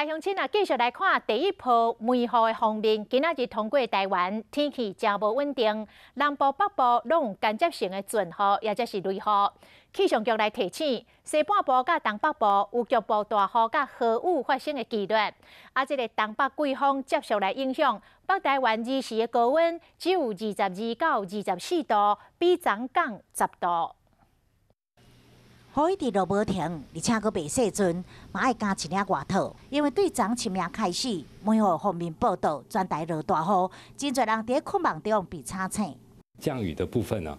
来，乡亲啊，继续来看第一波梅雨的锋面。今仔日通过台湾，天气真无稳定，南部、北部拢有间接性的阵雨，也则是雷雨。气象局来提醒，西半部甲东北部有局部大雨甲豪雨发生的几率。啊，这个东北季风接续来影响，北台湾日时的高温只有22到24度，比昨降10度。 雨一直落无停，而且阁袂细阵，嘛爱加一领外套。因为对昨深夜开始，梅雨方面报道，全台落大雨，真侪人伫困梦中被吵醒。降雨的部分呢，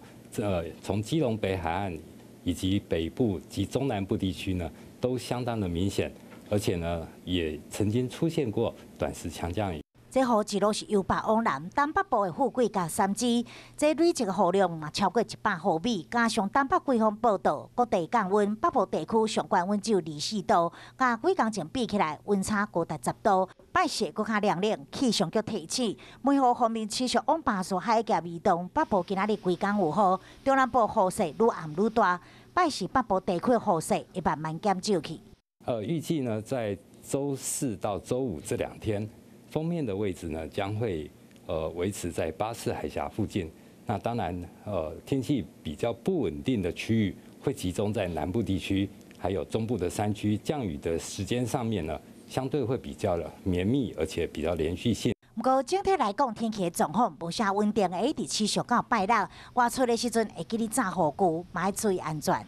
从基隆北海岸以及北部及中南部地区呢，都相当的明显，而且呢，也曾经出现过短时强降雨。 这雨一路是由北往南，东北部的富贵甲三支，这累积的雨量嘛超过100毫米。加上东北季风报道，各地降温，北部地区上悬温只有24度，甲几工前比起来，温差高达10度。拜四搁较凉冷，气象局提醒，梅雨方面持续往巴士海峡移动，北部今仔日规工有雨，中南部雨势愈暗愈大。拜四北部地区的雨势会慢慢减少去。预计呢，在周4到周5这2天。 锋面的位置呢，将会维持在巴士海峡附近。那当然，天气比较不稳定的区域会集中在南部地区，还有中部的山区。降雨的时间上面呢，相对会比较绵密，而且比较连续性。不过整体来讲，天气的状况无啥稳定，会一直持续到拜六。外出的时阵会记得炸雨具，嘛要注意安全。